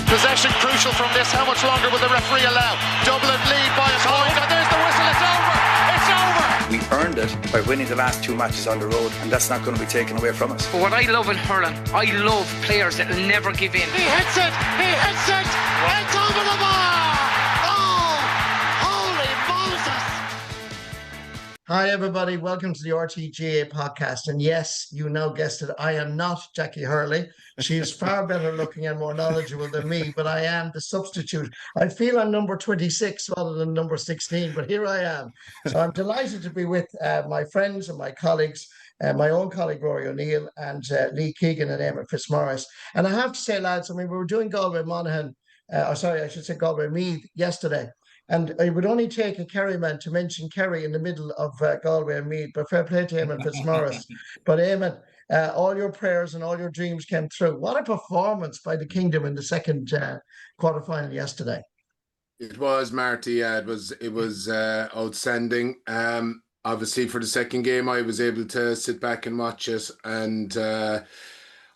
Possession crucial from this. How much longer will the referee allow? Dublin lead by a point, and there's the whistle. It's over. It's over. We earned it by winning the last 2 matches on the road, and that's not going to be taken away from us. But what I love in hurling, I love players that will never give in. He hits it. He hits it. It's over the bar. Oh, holy Moses. Hi everybody, welcome to the RTÉ GAA Podcast. And yes, you now guessed it, I am not Jackie Hurley. She is far better looking and more knowledgeable than me, but I am the substitute. I feel I'm number 26 rather than number 16, but here I am. So I'm delighted to be with my friends and my colleagues, my own colleague Rory O'Neill and Lee Keegan and Éamonn Fitzmaurice. And I have to say, lads, I mean, we were doing Galway Monaghan, Galway Meath yesterday. And it would only take a Kerry man to mention Kerry in the middle of Galway and Meath, but fair play to Éamonn Fitzmaurice. But Éamonn, all your prayers and all your dreams came true. What a performance by the Kingdom in the second quarter-final yesterday. It was, Marty. Yeah, it was outstanding. Obviously, for the second game, I was able to sit back and watch it, and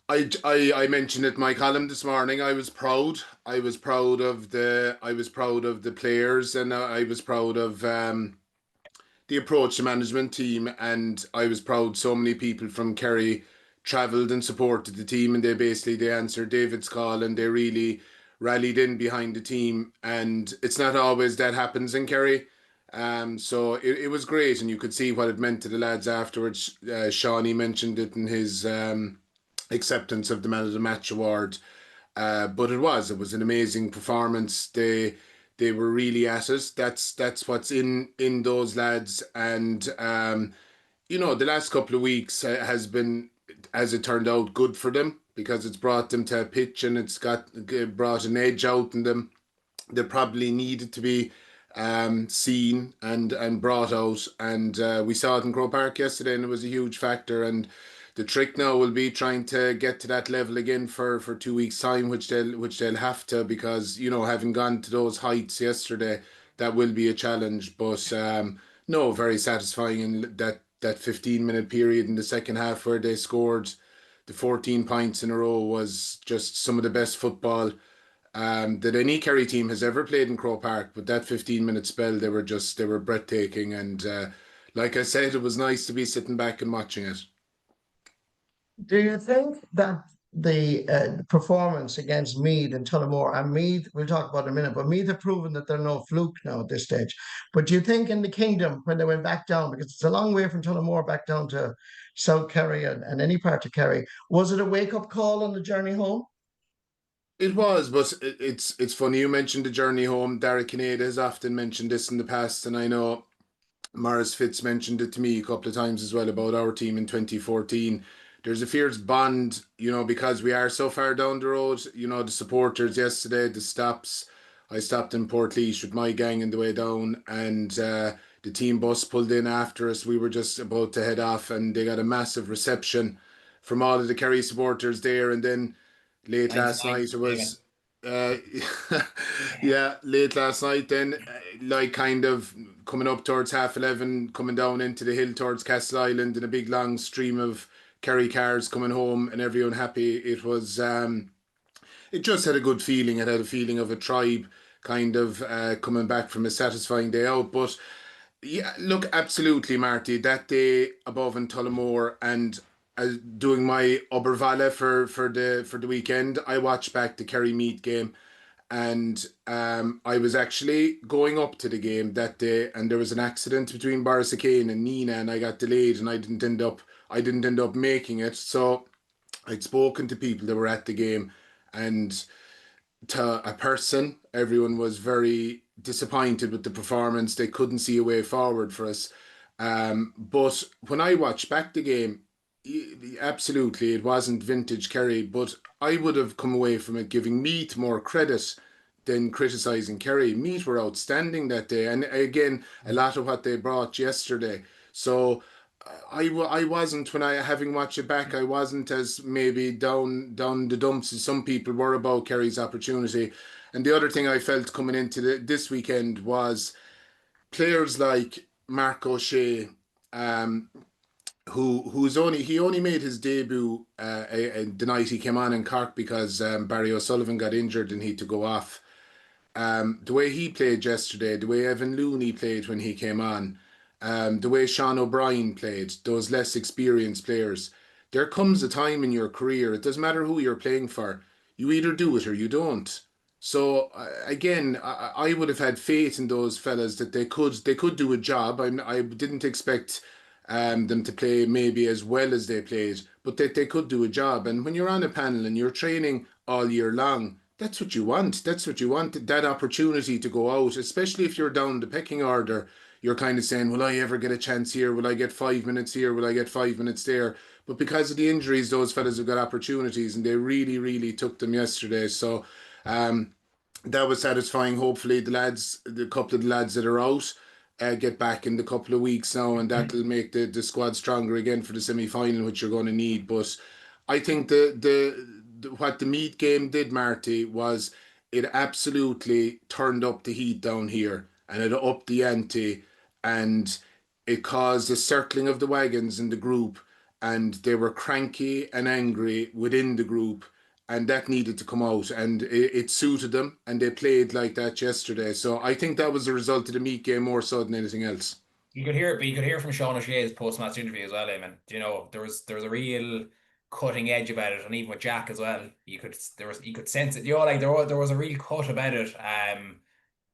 I mentioned it in my column this morning. I was proud. I was proud of the players, and I was proud of the approach the management team, and I was proud so many people from Kerry travelled and supported the team, and they answered David's call, and they really rallied in behind the team. And it's not always that happens in Kerry. So it was great, and you could see what it meant to the lads afterwards. Shawnee mentioned it in his acceptance of the Man of the Match award, but it was an amazing performance. They were really at it. That's what's in those lads, and the last couple of weeks has been, as it turned out, good for them, because it's brought them to a pitch and it's brought an edge out in them. They probably needed to be seen and brought out, and we saw it in Croke Park yesterday, and it was a huge factor. And the trick now will be trying to get to that level again for 2 weeks' time, which they'll have to, because having gone to those heights yesterday, that will be a challenge. But no, very satisfying in that 15-minute period in the second half where they scored the 14 points in a row was just some of the best football that any Kerry team has ever played in Croke Park. But that 15-minute spell, they were breathtaking, and like I said, it was nice to be sitting back and watching it. Do you think that the performance against Meath and Tullamore, and Meath, we'll talk about in a minute, but Meath have proven that they're no fluke now at this stage. But do you think in the Kingdom, when they went back down, because it's a long way from Tullamore back down to South Kerry and any part of Kerry, was it a wake-up call on the journey home? It was, but it's funny you mentioned the journey home. Derek Kinnead has often mentioned this in the past, and I know Morris Fitz mentioned it to me a couple of times as well about our team in 2014. There's a fierce bond, because we are so far down the road. The supporters yesterday, the stops. I stopped in Portlaoise with my gang on the way down, and the team bus pulled in after us. We were just about to head off, and they got a massive reception from all of the Kerry supporters there. And then late last night, it was late last night then, like kind of coming up towards 11:30, coming down into the hill towards Castle Island, in a big long stream of Kerry cars coming home and everyone happy. It was it just had a good feeling. It had a feeling of a tribe kind of coming back from a satisfying day out. But yeah, look, absolutely, Marty, that day above in Tullamore, and doing my Obervala for the weekend, I watched back the Kerry Meath game, and I was actually going up to the game that day, and there was an accident between Borrisacane and Nina, and I got delayed, and I didn't end up making it. So I'd spoken to people that were at the game, and to a person, everyone was very disappointed with the performance. They couldn't see a way forward for us. But when I watched back the game, absolutely, it wasn't vintage Kerry, but I would have come away from it giving Meath more credit than criticising Kerry. Meath were outstanding that day, and again, a lot of what they brought yesterday. So I wasn't, when having watched it back, I wasn't as maybe down the dumps as some people were about Kerry's opportunity. And the other thing I felt coming into this weekend was players like Mark O'Shea, he only made his debut the night he came on in Cork because Barry O'Sullivan got injured and he had to go off. The way he played yesterday, the way Evan Looney played when he came on, the way Sean O'Brien played, those less experienced players, there comes a time in your career, it doesn't matter who you're playing for, you either do it or you don't. So again, I would have had faith in those fellas that they could do a job. I didn't expect them to play maybe as well as they played, but that they could do a job. And when you're on a panel and you're training all year long, that's what you want. That's what you want, that opportunity to go out, especially if you're down the pecking order. You're kind of saying, will I ever get a chance here? Will I get 5 minutes here? Will I get 5 minutes there? But because of the injuries, those fellas have got opportunities and they really, really took them yesterday. So that was satisfying. Hopefully the couple of the lads that are out get back in the couple of weeks now, and that'll make the squad stronger again for the semi-final, which you're going to need. But I think what the Meath game did, Marty, was it absolutely turned up the heat down here and it upped the ante, and it caused a circling of the wagons in the group, and they were cranky and angry within the group, and that needed to come out, and it suited them, and they played like that yesterday. So I think that was the result of the Meath game more so than anything else. You could hear it, but you could hear from Sean O'Shea's post-match interview as well, Éamonn. You know, there was a real cutting edge about it, and even with Jack as well, you could sense it. You know, like there was a real cut about it.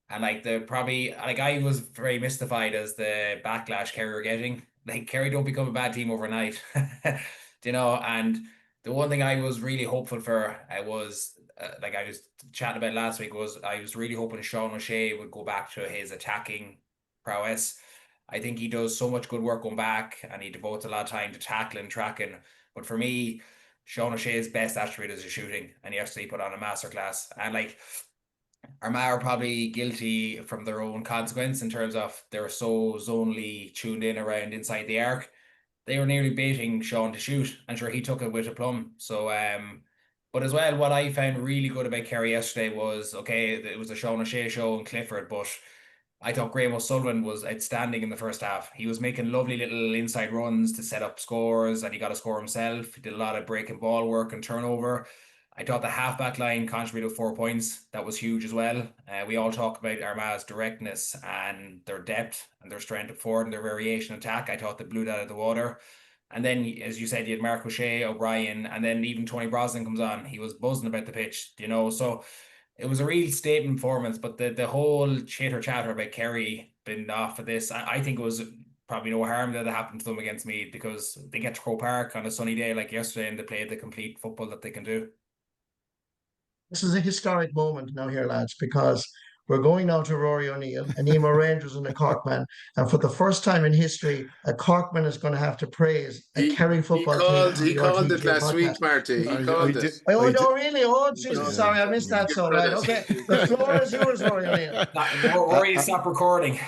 And like I was very mystified as the backlash Kerry were getting. Like, Kerry don't become a bad team overnight, you know. And the one thing I was really hopeful for was like I was chatting about last week, was I was really hoping Sean O'Shea would go back to his attacking prowess. I think he does so much good work going back, and he devotes a lot of time to tackling, tracking. But for me, Sean O'Shea's best attribute is his shooting, and yesterday he put on a masterclass. And like, Armagh are probably guilty from their own consequence in terms of they were so zonally tuned in around inside the arc. They were nearly baiting Sean to shoot, and sure, he took it with a plum. So, but as well, what I found really good about Kerry yesterday was, okay, it was a Sean O'Shea show and Clifford, but I thought Graham O'Sullivan was outstanding in the first half. He was making lovely little inside runs to set up scores, and he got a score himself. He did a lot of breaking ball work and turnover. I thought the half-back line contributed 4 points. That was huge as well. We all talk about Armagh's directness and their depth and their strength of forward and their variation attack. I thought they blew that out of the water. And then, as you said, you had Mark O'Shea, O'Brien, and then even Tony Brosnan comes on. He was buzzing about the pitch, you know. So it was a real statement performance, but the whole chitter-chatter about Kerry being off of this, I think it was probably no harm that happened to them against Meath, because they get to Croke Park on a sunny day like yesterday and they played the complete football that they can do. This is a historic moment now here, lads, because we're going now to Rory O'Neill, and Eamonn Rangers and a Corkman. And for the first time in history, a Corkman is going to have to praise a Kerry football team. He called it last week, Marty. He called it. Oh, no, really? Oh, Jesus, sorry, I missed that. So, right, okay. The floor is yours, Rory O'Neill. Rory, stop recording.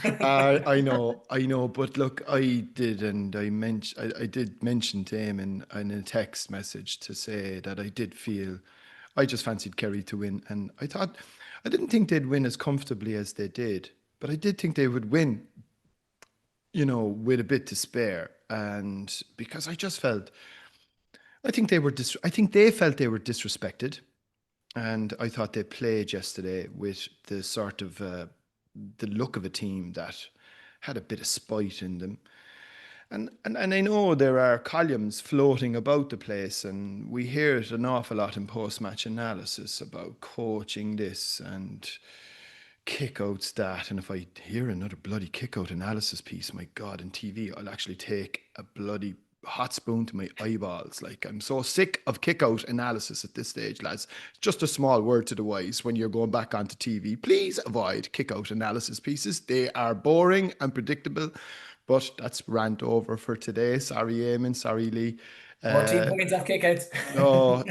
I know, but look, I did mention to him in a text message to say that I just fancied Kerry to win, and I didn't think they'd win as comfortably as they did, but I did think they would win, you know, with a bit to spare. And because I think they felt they were disrespected, and I thought they played yesterday with the sort of the look of a team that had a bit of spite in them. And I know there are columns floating about the place, and we hear it an awful lot in post-match analysis about coaching this and kick-outs that. And if I hear another bloody kick-out analysis piece, my God, on TV, I'll actually take a bloody hot spoon to my eyeballs. Like, I'm so sick of kick-out analysis at this stage, lads. Just a small word to the wise when you're going back onto TV. Please avoid kick-out analysis pieces. They are boring and predictable. But that's rant over for today. Sorry, Éamonn. Sorry, Lee. 14 points off kickouts. No,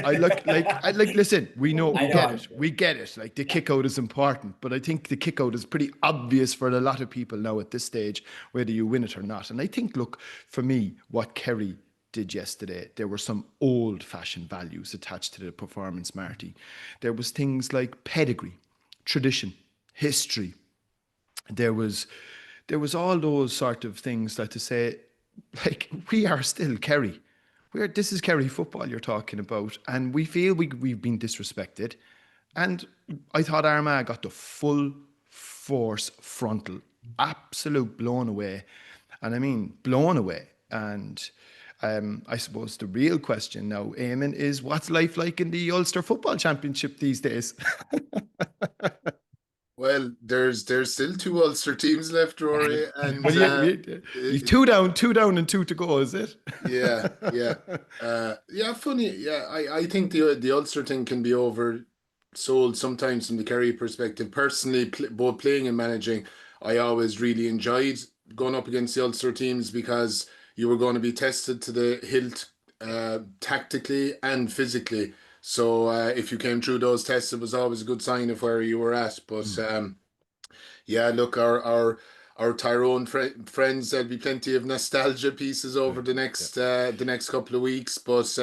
listen, we get it. Like, the kick out is important, but I think the kick out is pretty obvious for a lot of people now at this stage, whether you win it or not. And I think, look, for me, what Kerry did yesterday, there were some old-fashioned values attached to the performance, Marty. There was things like pedigree, tradition, history. There was all those sort of things, like to say, like, we are still Kerry. This is Kerry football you're talking about, and we feel we've been disrespected. And I thought Armagh got the full force frontal, absolute blown away. And I mean, blown away. And I suppose the real question now, Éamonn, is what's life like in the Ulster Football Championship these days? Well, there's still 2 Ulster teams left, Rory, and Well, you've two down, and 2 to go, is it? yeah, funny. Yeah, I think the Ulster thing can be oversold sometimes from the Kerry perspective. Personally, both playing and managing, I always really enjoyed going up against the Ulster teams because you were going to be tested to the hilt, tactically and physically. So if you came through those tests, it was always a good sign of where you were at. But yeah, look, our Tyrone friends, there'll be plenty of nostalgia pieces over the next couple of weeks. But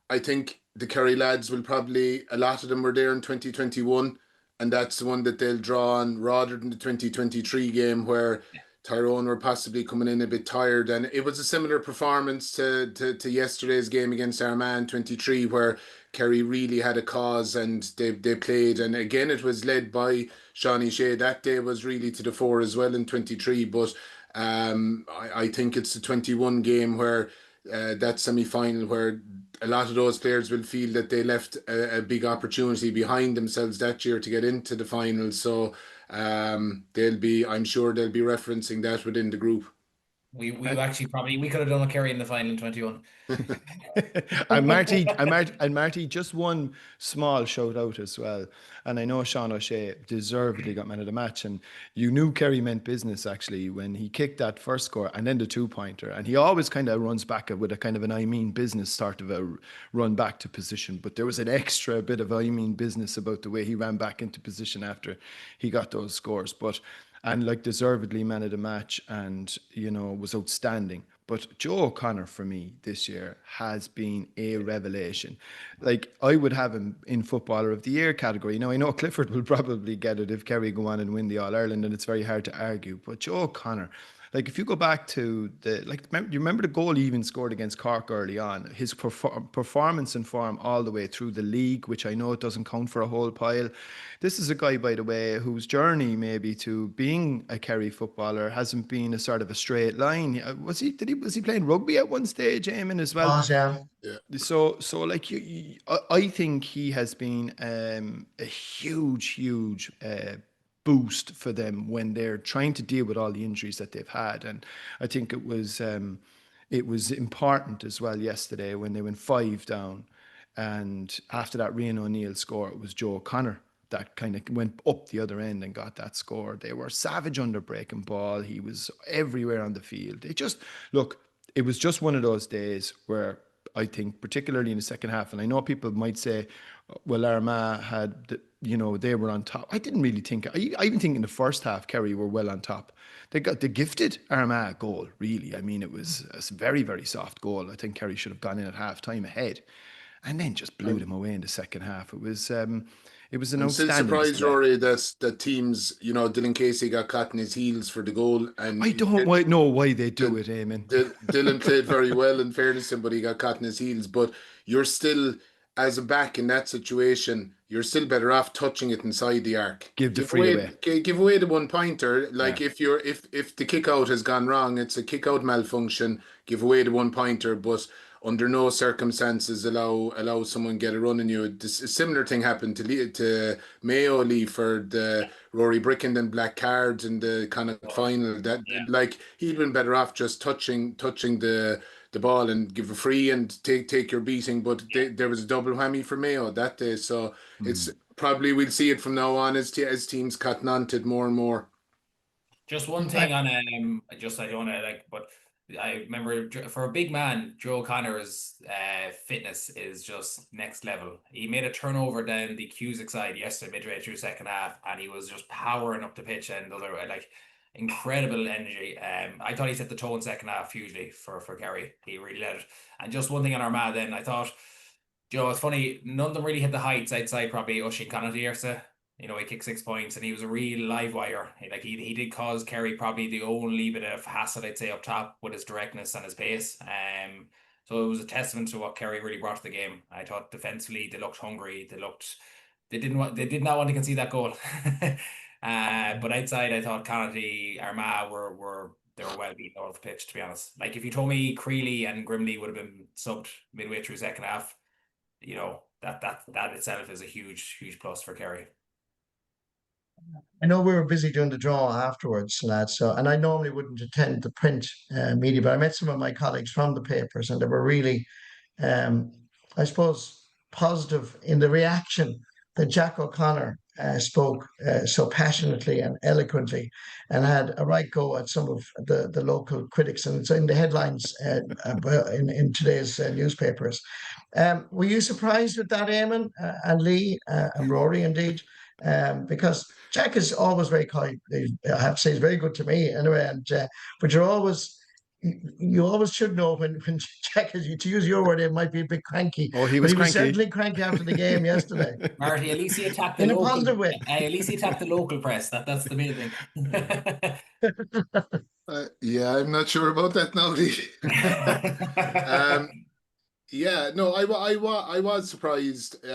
I think the Kerry lads will probably, a lot of them were there in 2021, and that's the one that they'll draw on rather than the 2023 game where Tyrone were possibly coming in a bit tired. And it was a similar performance to yesterday's game against Armagh in 23, where Kerry really had a cause and they played. And again, it was led by Shawnee Shea. That day was really to the fore as well in 23. But I think it's the 21 game where that semi-final where a lot of those players will feel that they left a big opportunity behind themselves that year to get into the final. So I'm sure they'll be referencing that within the group. We actually probably we could have done a Kerry in the final in 21. and Marty, just one small shout out as well. And I know Sean O'Shea deservedly got man of the match. And you knew Kerry meant business actually when he kicked that first score and then the 2-pointer. And he always kind of runs back with a kind of an I mean business sort of a run back to position. But there was an extra bit of I mean business about the way he ran back into position after he got those scores. And like deservedly man of the match and, was outstanding. But Joe O'Connor for me this year has been a revelation. Like I would have him in Footballer of the Year category. Now I know Clifford will probably get it if Kerry go on and win the All-Ireland, and it's very hard to argue. But Joe O'Connor, like if you go back to you remember the goal he even scored against Cork early on, his performance and form all the way through the league, which I know it doesn't count for a whole pile. This is a guy, by the way, whose journey maybe to being a Kerry footballer hasn't been a sort of a straight line. Was he playing rugby at one stage, Éamonn, as well? Yeah. So like I think he has been a huge boost for them when they're trying to deal with all the injuries that they've had. And I think it was important as well yesterday when they went 5 down, and after that Rian O'Neill score, it was Joe O'Connor that kind of went up the other end and got that score. They were savage under breaking ball. He was everywhere on the field. It was just one of those days where I think, particularly in the second half, and I know people might say, well, Armagh had, they were on top. I didn't really think, I even think in the first half, Kerry were well on top. They gifted Armagh a goal, really. I mean, it was a very, very soft goal. I think Kerry should have gone in at half time ahead and then just blew them away in the second half. It was an outstanding. I'm still surprised, Rory, that teams, Dylan Casey got caught in his heels for the goal. And I don't know why they do it, Éamonn. Dylan played very well, in fairness to him, but he got caught in his heels. But you're still, as a back in that situation, you're still better off touching it inside the arc. Give away the 1-pointer. Like if the kick out has gone wrong, it's a kick out malfunction. Give away the 1-pointer, but under no circumstances allow someone get a run on you. A similar thing happened to Mayo Lee for the Rory Brickenden black card in the kind of final. Like he'd been better off just touching the ball and give a free and take your beating. But there was a double whammy for Mayo that day. So it's probably we'll see it from now on as teams cotton on to it more and more. Just one thing on I don't want to but I remember for a big man, Joe O'Connor's fitness is just next level. He made a turnover down the Cusack side yesterday, midway through second half, and he was just powering up the pitch and incredible energy. I thought he set the tone second half hugely for Kerry. He really led it. And just one thing on Armagh then, I thought, it's funny, none of them really hit the heights outside probably Oisin Connaughton yesterday. You know, he kicked 6 points and he was a real live wire. He did cause Kerry probably the only bit of hassle, I'd say, up top with his directness and his pace. So it was a testament to what Kerry really brought to the game. I thought defensively they looked hungry. They did not want to concede that goal. But outside, I thought Connaughton, Armagh they were well beaten out of the pitch, to be honest. Like, if you told me Creeley and Grimley would have been subbed midway through second half, you know, that itself is a huge plus for Kerry. I know we were busy doing the draw afterwards, lads. So, and I normally wouldn't attend the print media, but I met some of my colleagues from the papers, and they were really, um, I suppose, positive in the reaction that Jack O'Connor spoke so passionately and eloquently, and had a right go at some of the local critics, and it's in the headlines in today's newspapers. Were you surprised with that, Éamonn and Lee and Rory, indeed? Because Jack is always very kind. I have to say, he's very good to me anyway. And but you always should know when Jack is, to use your word, it might be a bit cranky. Oh, he was cranky. Certainly cranky after the game yesterday. Marty, at least he attacked in a positive way. At least he attacked the local press. That's the main thing. Yeah, I'm not sure about that now, Lee. Yeah, no, I was surprised,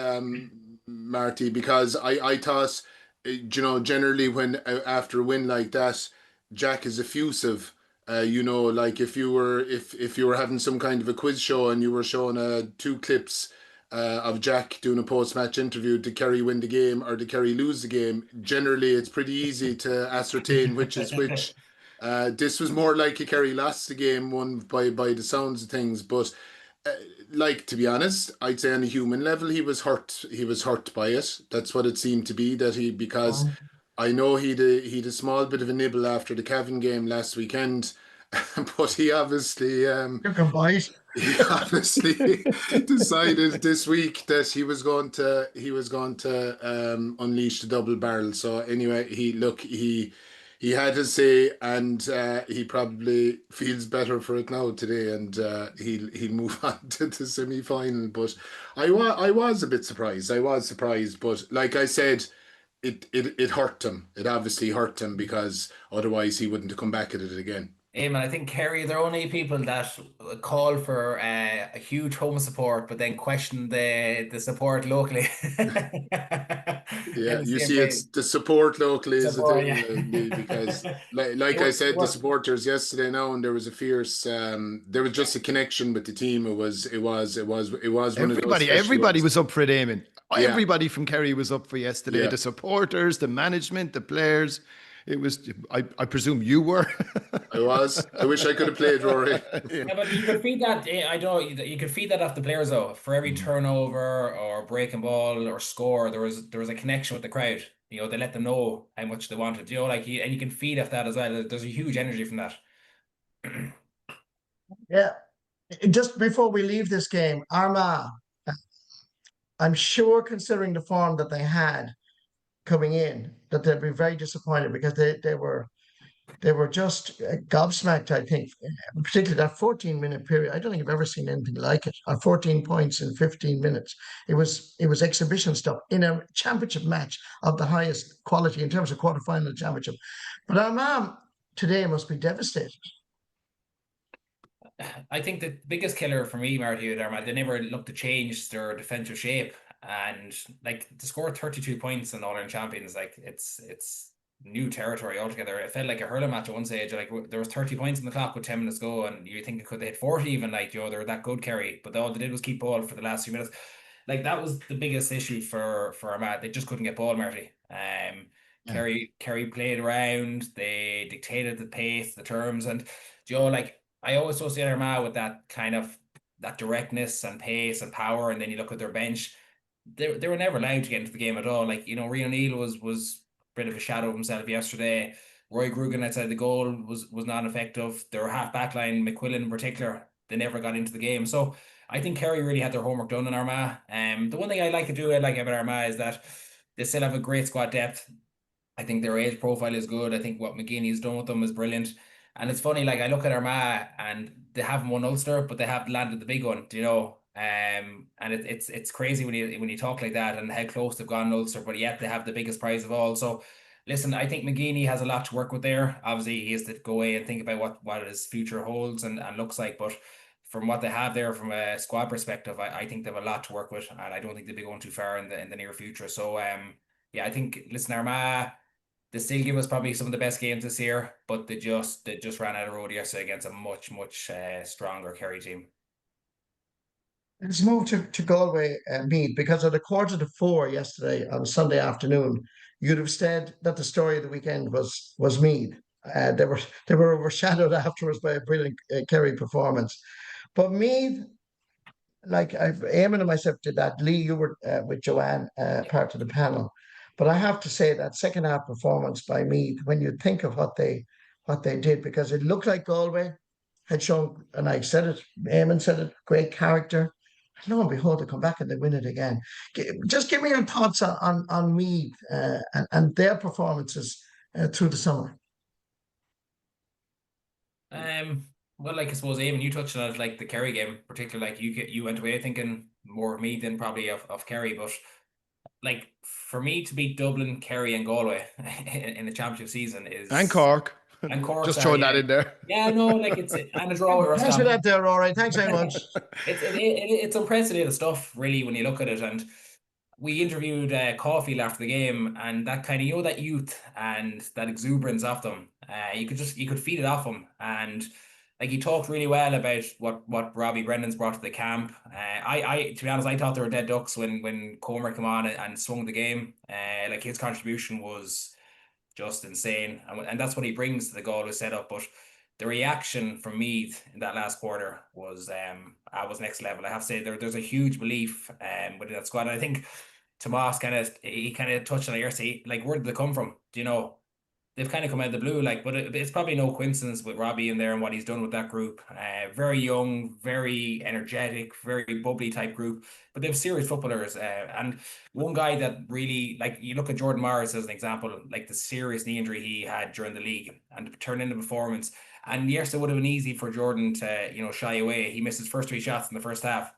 Marty, because I thought, you know, generally when after a win like that, Jack is effusive. You know, like if you were having some kind of a quiz show and you were showing 2 clips of Jack doing a post-match interview, did Kerry win the game or did Kerry lose the game? Generally, it's pretty easy to ascertain which is which. This was more like a Kerry lost the game, won by the sounds of things, but. Like, to be honest, I'd say on a human level, he was hurt. He was hurt by it. That's what it seemed to be, because I know he'd a small bit of a nibble after the Cavan game last weekend, but he obviously he obviously decided this week that he was going to unleash the double barrel. So anyway, he had his say, and he probably feels better for it now today, and he'll move on to the semi-final. But I was a bit surprised. But like I said, it hurt him. It obviously hurt him, because otherwise he wouldn't have come back at it again. Éamonn, I think Kerry, they're only people that call for a huge home support, but then question the support locally. Yeah, you see, it's the support locally is the thing, because like I said, the supporters yesterday now, and there was a fierce, there was just a connection with the team. It was one of those. Everybody was up for it, Éamonn. Yeah. Everybody from Kerry was up for yesterday. Yeah. The supporters, the management, the players. It was, I presume you were. I was. I wish I could have played, Rory. Yeah, but you could feed that. I know you could feed that off the players though. For every turnover or breaking ball or score, there was a connection with the crowd. You know, they let them know how much they wanted. You know, and you can feed off that as well. There's a huge energy from that. Yeah. Just before we leave this game, Armagh, I'm sure, considering the form that they had coming in, that they'd be very disappointed, because they were just gobsmacked, I think, particularly that 14-minute period. I don't think I've ever seen anything like it. 14 points in 15 minutes. It was exhibition stuff in a championship match of the highest quality in terms of quarterfinal championship. But Armagh today must be devastated. I think the biggest killer for me, Marty, with Armagh, they never looked to change their defensive shape. And like, to score 32 points in All-Ireland champions, like it's new territory altogether. It felt like a hurling match at one stage. Like, there was 30 points in the clock with 10 minutes to go, and you think, could they hit 40 even? Like, you know, they were that good, Kerry, but all they did was keep ball for the last few minutes. Like, that was the biggest issue for Armagh. They just couldn't get ball, Marty. Kerry played around. They dictated the pace, the terms, and you know, like, I always associate Armagh with that kind of that directness and pace and power. And then you look at their bench. They were never allowed to get into the game at all. Like, you know, Rian O'Neill was a bit of a shadow of himself yesterday. Roy Grugan outside the goal was not effective. Their half back line, McQuillan in particular, they never got into the game. So I think Kerry really had their homework done in Armagh. The one thing I like about Armagh is that they still have a great squad depth. I think their age profile is good. I think what McGeeney's done with them is brilliant. And it's funny, like, I look at Armagh and they haven't won Ulster, but they have landed the big one. Do you know? And it's crazy when you talk like that and how close they've gone to Ulster, but yet they have the biggest prize of all. So listen, I think McGeeney has a lot to work with there. Obviously, he has to go away and think about what his future holds and looks like. But from what they have there from a squad perspective, I think they have a lot to work with, and I don't think they'll be going too far in the near future. So yeah, I think, listen, Armagh, they still give us probably some of the best games this year, but they just ran out of road yesterday against a much stronger Kerry team. Let's move to Galway, Meath, because at 3:45 yesterday on Sunday afternoon, you'd have said that the story of the weekend was Meath. They were overshadowed afterwards by a brilliant Kerry performance. But Meath, like Éamonn and myself did that. Lee, you were with Joanne, part of the panel. But I have to say that second half performance by Meath, when you think of what they did, because it looked like Galway had shown, and I said it, Éamonn said it, great character. And lo and behold, they come back and they win it again. Just give me your thoughts on Meath and their performances through the summer. Well, like I suppose, Éamonn, you touched on it, like the Kerry game, particularly, like you went away thinking more of Meath than probably of Kerry, but like for me to beat Dublin, Kerry, and Galway in the championship season is And Cork. And Cork, Just throwing that in there. Yeah, no, like it's and a draw with Thanks for that there, Rory. Thanks very much. It's unprecedented stuff, really, when you look at it. And we interviewed Caulfield after the game, and that kind of, that youth and that exuberance of them, you could feed it off them. And like, he talked really well about what Robbie Brendan's brought to the camp. I to be honest, I thought they were dead ducks when Comer came on and swung the game. Like, his contribution was just insane, and that's what he brings to the Galway setup. But the reaction from Meath in that last quarter was next level. I have to say, there's a huge belief within that squad. And I think Tomas kind of touched on it yesterday. Like, where did they come from? They've kind of come out of the blue, like, but it's probably no coincidence with Robbie in there and what he's done with that group. Very young, very energetic, very bubbly type group, but they have serious footballers. And one guy that really, like, you look at Jordan Morris as an example, like the serious knee injury he had during the league and turned into performance. And yes, it would have been easy for Jordan to, shy away. He missed his first 3 shots in the first half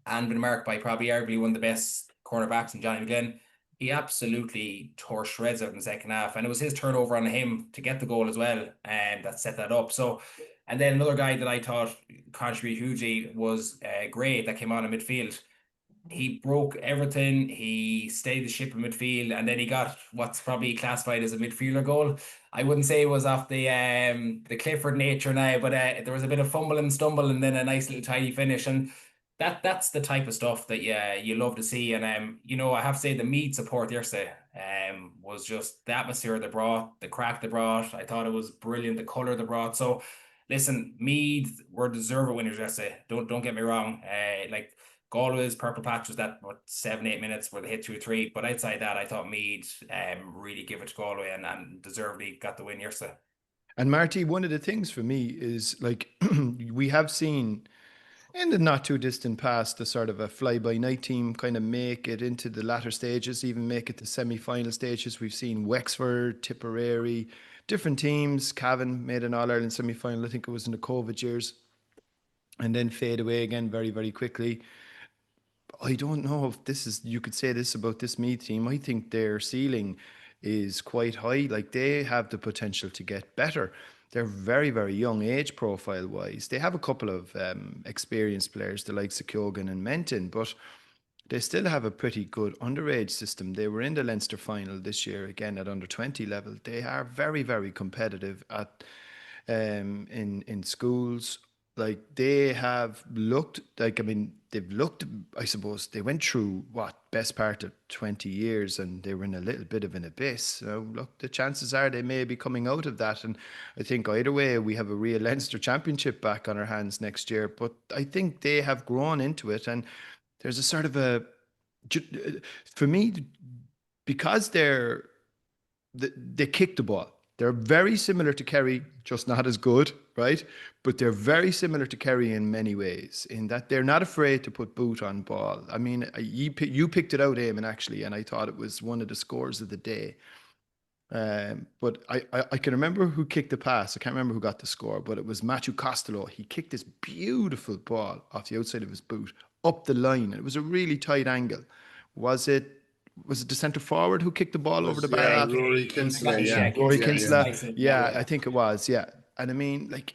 and been marked by probably arguably one of the best cornerbacks in Johnny McGlynn. He absolutely tore shreds out in the second half, and it was his turnover on him to get the goal as well, and that set that up. So, and then another guy that I thought contributed hugely was Gray, that came on in midfield. He broke everything. He stayed the ship in midfield, and then he got what's probably classified as a midfielder goal. I wouldn't say it was off the Clifford nature now, but there was a bit of fumble and stumble, and then a nice little tidy finish. And that's the type of stuff that you love to see. And I have to say, the Meath support yesterday was just the atmosphere they brought, the crack they brought. I thought it was brilliant, the colour they brought. So listen, Meath were deserved winners yesterday. Don't get me wrong. Like, Galway's purple patch was that 7-8 minutes where they hit 2-3, but outside that, I thought Meath really give it to Galway and deservedly got the win yesterday. And Marty, one of the things for me is, like, we have seen in the not too distant past the sort of a fly-by-night team kind of make it into the latter stages, even make it to semi-final stages. We've seen Wexford, Tipperary, different teams. Cavan made an All-Ireland semi-final, I think it was in the COVID years, and then fade away again very, very quickly. I don't know if you could say this about this Meath team. I think their ceiling is quite high. Like, they have the potential to get better. They're very, very young age profile wise. They have a couple of experienced players, the likes of Keegan and Menton, but they still have a pretty good underage system. They were in the Leinster final this year, again at under 20 level. They are very, very competitive at in schools. Like, they have looked like, I suppose they went through best part of 20 years and they were in a little bit of an abyss. So look, the chances are they may be coming out of that. And I think either way, we have a real Leinster championship back on our hands next year. But I think they have grown into it. And there's a sort of for me, because they kick the ball. They're very similar to Kerry, just not as good, right? But they're very similar to Kerry in many ways, in that they're not afraid to put boot on ball. I mean, you picked it out, Éamonn, actually, and I thought it was one of the scores of the day. But I can remember who kicked the pass. I can't remember who got the score, but it was Matthew Costello. He kicked this beautiful ball off the outside of his boot up the line. And it was a really tight angle. Was it the centre forward who kicked the ball over the bar? Rory Kinsley, yeah. Rory Kinsley. Yeah. I think it was, yeah. And I mean, like,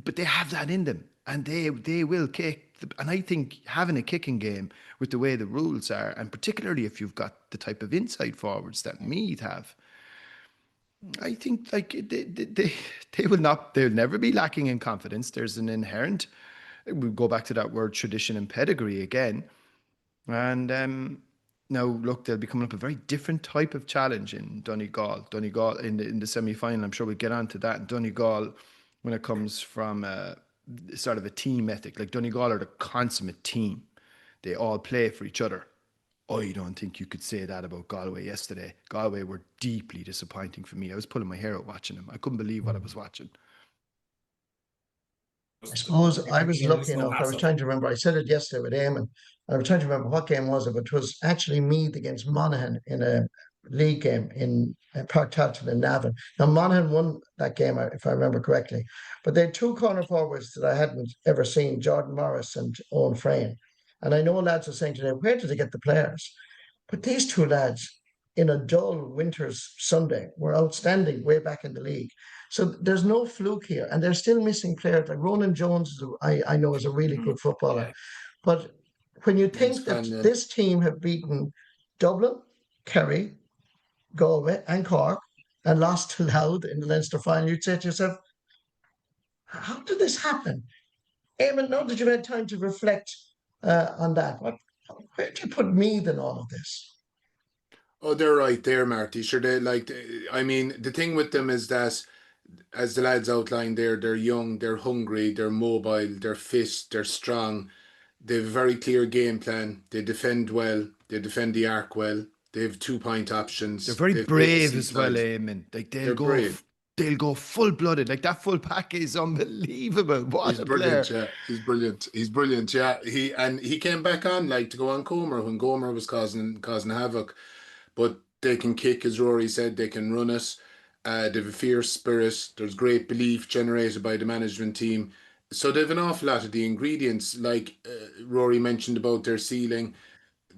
but they have that in them, and they will kick. And I think having a kicking game with the way the rules are, and particularly if you've got the type of inside forwards that Meath have, I think like they'll never be lacking in confidence. There's an inherent, we go back to that word tradition and pedigree again. And now look, they'll be coming up a very different type of challenge in Donegal. Donegal in the semi-final, I'm sure we'll get on to that. And Donegal, when it comes from sort of a team ethic, like Donegal are the consummate team. They all play for each other. I don't think you could say that about Galway yesterday. Galway were deeply disappointing for me. I was pulling my hair out watching them. I couldn't believe what I was watching. I suppose I was lucky enough. I was trying to remember. I said it yesterday with Éamonn. I was trying to remember what game was it, but it was actually Meath against Monaghan in a league game in Park Talton in Navan. Now Monaghan won that game, if I remember correctly. But they had two corner forwards that I hadn't ever seen: Jordan Morris and Owen Frayne. And I know lads are saying today, where did they get the players? But these two lads, in a dull winter's Sunday, were outstanding way back in the league. So there's no fluke here, and they're still missing players. Like Ronan Jones, I know is a really good footballer. But when you think that this team have beaten Dublin, Kerry, Galway, and Cork, and lost to Louth in the Leinster final, you'd say to yourself, how did this happen? Éamonn, now that you've had time to reflect on that, where do you put Meath in all of this? Oh, they're right there, Marty. Sure, I mean, the thing with them is that, as the lads outlined there, they're young, they're hungry, they're mobile, they're fit, they're strong. They have a very clear game plan. They defend well. They defend the arc well. They have 2-point options. They're very brave as well, Éamonn. Like they'll go full-blooded. Like that full pack is unbelievable. What a player. Yeah. He's brilliant. Yeah. He came back on like to go on Gomer when Gomer was causing havoc. But they can kick, as Rory said, they can run it. They have a fierce spirit. There's great belief generated by the management team. So they have an awful lot of the ingredients, like Rory mentioned about their ceiling,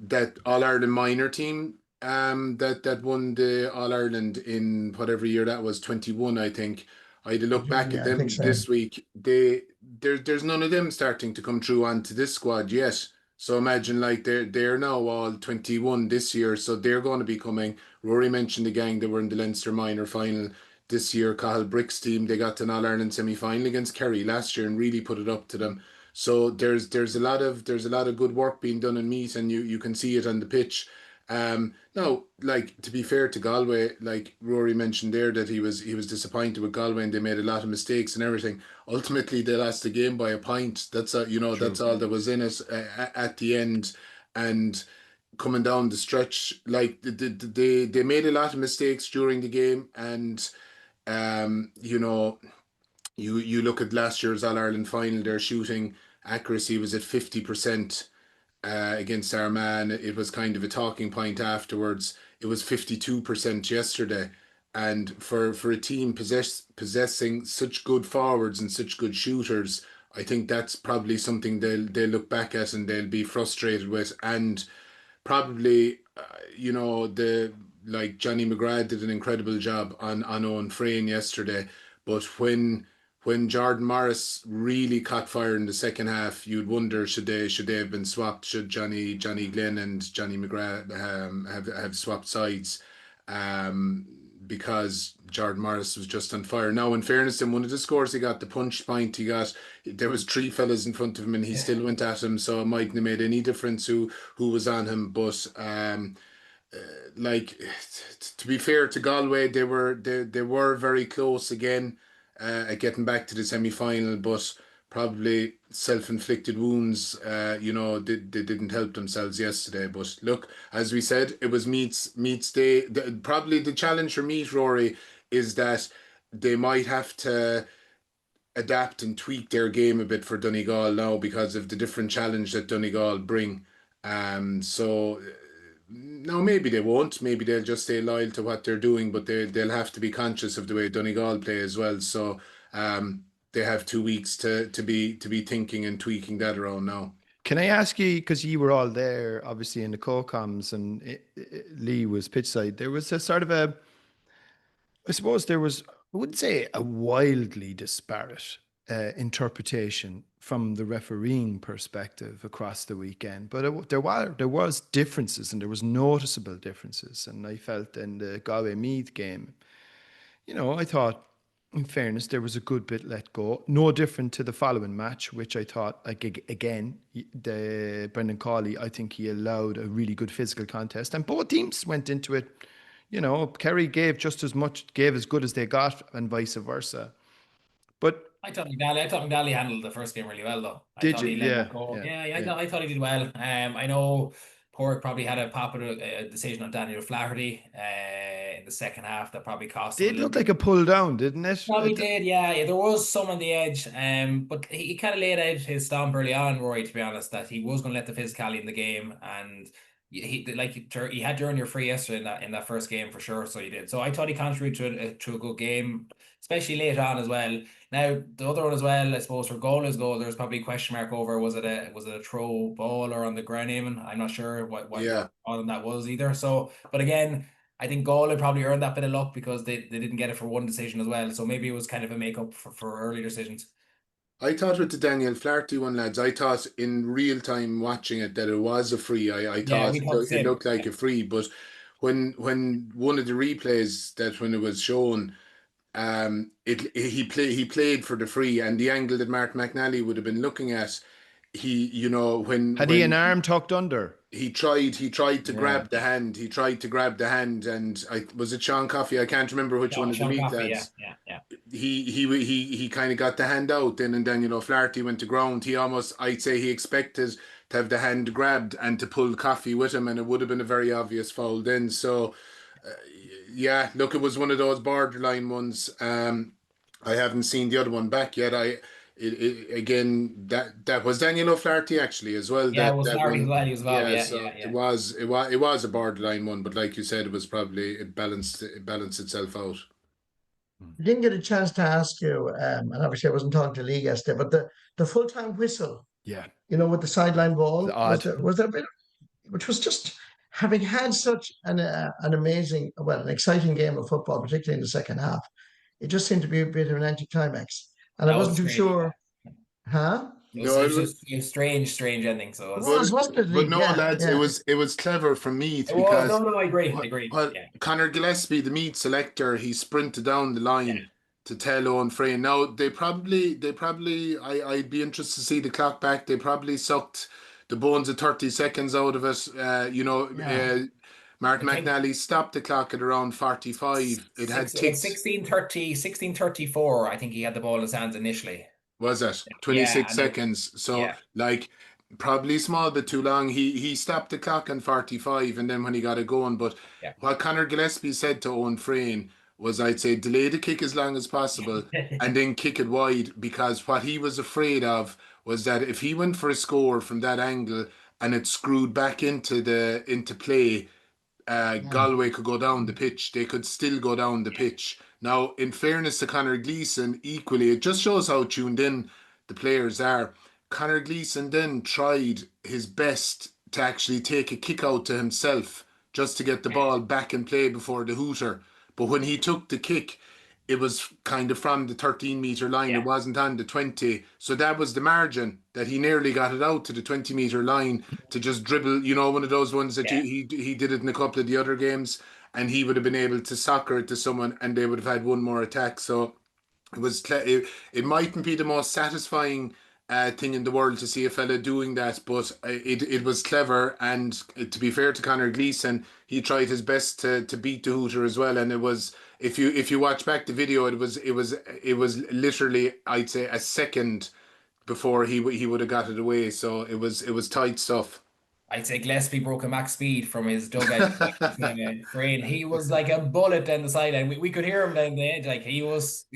that All-Ireland minor team that won the All-Ireland in whatever year that was, 21, I think. I had to look back at them this week. There's none of them starting to come through onto this squad yet. So imagine like they're now all 21 this year, so they're going to be coming. Rory mentioned the gang that were in the Leinster minor final this year. Cathal Brick's team, they got to an All-Ireland semi-final against Kerry last year and really put it up to them. So there's a lot of good work being done in Meath, and you can see it on the pitch. Now, like, to be fair to Galway, like Rory mentioned there, that he was disappointed with Galway and they made a lot of mistakes and everything. Ultimately, they lost the game by a point. That's that's all that was in it at the end. And coming down the stretch, like they made a lot of mistakes during the game. And you look at last year's All-Ireland final, their shooting accuracy was at 50%. Against Armagh. It was kind of a talking point afterwards. It was 52% yesterday, and for a team possessing such good forwards and such good shooters, I think that's probably something they'll look back at and they'll be frustrated with. And probably like Johnny McGrath did an incredible job on Owen Frayne yesterday, but when Jordan Morris really caught fire in the second half, you'd wonder should they have been swapped? Should Johnny Glenn and Johnny McGrath have swapped sides? Because Jordan Morris was just on fire. Now, in fairness, in one of the scores he got, the punch point there was 3 fellas in front of him and he still went at him, so it mightn't have made any difference who was on him. But to be fair to Galway, they were very close again. At getting back to the semi-final, but probably self-inflicted wounds, they didn't help themselves yesterday. But look, as we said, it was Meath's day. Probably the challenge for Meath, Rory, is that they might have to adapt and tweak their game a bit for Donegal now because of the different challenge that Donegal bring. So now maybe they won't. Maybe they'll just stay loyal to what they're doing, but they'll have to be conscious of the way Donegal play as well. So they have 2 weeks to be thinking and tweaking that around now. Can I ask you, because you were all there, obviously in the co-coms, and Lee was pitch side, there was a sort of I suppose there was, I wouldn't say a wildly disparate interpretation from the refereeing perspective across the weekend, but there was differences, and there was noticeable differences. And I felt in the Galway Meath game, I thought, in fairness, there was a good bit let go. No different to the following match, which I thought, again, the Brendan Cawley, I think he allowed a really good physical contest, and both teams went into it. Kerry gave just as much, gave as good as they got, and vice versa. But I thought McDally handled the first game really well, though. Did you? Yeah. I thought he did well. I know Pork probably had a pop at a decision on Daniel Flaherty in the second half that probably cost him. It looked like a pull down, didn't it? Probably did, yeah. There was some on the edge, but he kind of laid out his stomp early on, Rory, to be honest, that he was going to let the physicality in the game, and he had during your free yesterday in that first game for sure. So he did. So I thought he contributed to a good game, especially late on as well. Now the other one as well, I suppose, for goal, there's probably a question mark over was it a throw ball or on the ground, Éamonn? I'm not sure what on that was either. So, but again, I think Goal had probably earned that bit of luck because they didn't get it for one decision as well. So maybe it was kind of a make up for early decisions. I thought with the Daniel Flaherty one, lads, I thought in real time watching it that it was a free. I thought it looked like a free, but when one of the replays that when it was shown, he played for the free, and the angle that Martin McNally would have been looking at, he an arm tucked under. He tried to grab the hand. He tried to grab the hand, and was it Sean Coffey? I can't remember which one of the Meath lads. Yeah. He kind of got the hand out then, and then Flaherty went to ground. He almost, I'd say, he expected to have the hand grabbed and to pull Coffey with him, and it would have been a very obvious foul then. So, look, it was one of those borderline ones. I haven't seen the other one back yet. Again, that was Daniel O'Flaherty actually as well. Yeah, it was Flaherty as well. It was a borderline one, but like you said, it was probably it balanced itself out. I didn't get a chance to ask you, and obviously I wasn't talking to Lee yesterday, but the full-time whistle, with the sideline ball, was there a bit, which was just having had such an amazing, an exciting game of football, particularly in the second half. It just seemed to be a bit of an anticlimax. And I wasn't too sure. Huh? It was just a strange ending. So it was, wasn't it? But no, lads, it was clever from Meath because I agree. Conor Gillespie, the Meath selector, he sprinted down the line to tell Owen Frayne. Now they probably I'd be interested to see the clock back. They probably sucked the bones of 30 seconds out of it. Martin McNally stopped the clock at around 45. It had ticked 16:34. I think he had the ball in his hands initially. Was it 26 seconds? So probably a small bit too long. He stopped the clock on 45, and then when he got it going. But what Conor Gillespie said to Owen Frayne was, I'd say, delay the kick as long as possible and then kick it wide, because what he was afraid of was that if he went for a score from that angle and it screwed back into play, Galway could go down the pitch. They could still go down the pitch. Now, in fairness to Conor Gleeson, equally, it just shows how tuned in the players are. Conor Gleeson then tried his best to actually take a kick out to himself just to get the ball back in play before the hooter. But when he took the kick, it was kind of from the 13-metre line. It wasn't on the 20. So that was the margin that he nearly got it out to the 20-metre line to just dribble, one of those ones that he did it in a couple of the other games, and he would have been able to soccer it to someone and they would have had one more attack. So it mightn't be the most satisfying thing in the world to see a fella doing that, but it was clever. And to be fair to Conor Gleeson, he tried his best to beat the hooter as well. And it was, if you watch back the video, it was literally, I'd say, a second before he would have got it away. So it was tight stuff. I'd say Gillespie broke a max speed from his dugout. Frayne, he was like a bullet down the sideline. We could hear him down the edge. Like he was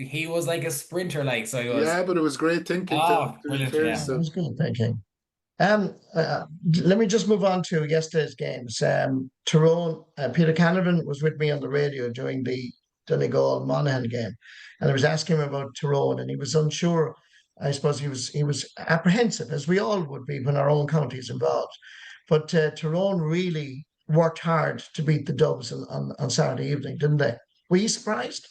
like a sprinter. Like so. He was. Yeah, but it was great thinking. Brilliant, it was good thinking. Let me just move on to yesterday's games. Tyrone. Peter Canavan was with me on the radio during the Donegal Monaghan game, and I was asking him about Tyrone, and he was unsure I suppose he was apprehensive, as we all would be when our own county is involved. But Tyrone really worked hard to beat the Dubs on Saturday evening, didn't they? Were you surprised?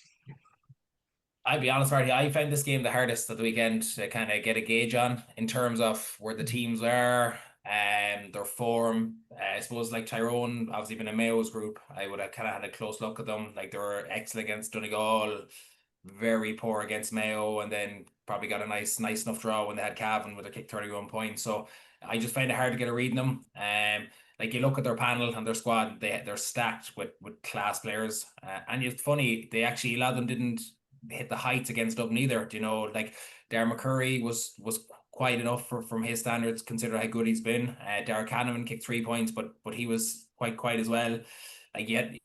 I'll be honest, Marty, I found this game the hardest of the weekend to kind of get a gauge on in terms of where the teams are and their form. I suppose like Tyrone, obviously been in Mayo's group, I would have kind of had a close look at them. Like they were excellent against Donegal, very poor against Mayo, and then probably got a nice enough draw when they had Cavan with a kick 31 points. So I just find it hard to get a read on them. Like you look at their panel and their squad, they're stacked with class players. And it's funny, they actually, a lot of them didn't hit the heights against Dublin either. Do you know, like Darren McCurry was quite enough from his standards, considering how good he's been. Derek Hanneman kicked 3 points, but he was quite as well. Like yet,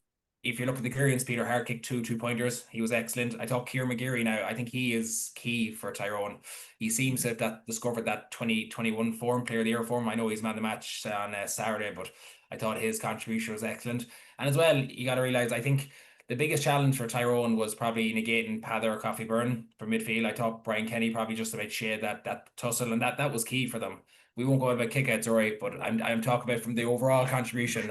if you look at the clearance, Peter Hart kicked 2 2-pointers. He was excellent. I thought Kieran McGeary now, I think he is key for Tyrone. He seems to have discovered that 2021 form, player of the year form. I know he's man of the match on Saturday, but I thought his contribution was excellent. And as well, you got to realise, I think the biggest challenge for Tyrone was probably negating Pather Coffey Byrne for midfield. I thought Brian Kenny probably just about shared that tussle, and that was key for them. We won't go about kickouts, all right, but I'm talking about from the overall contribution.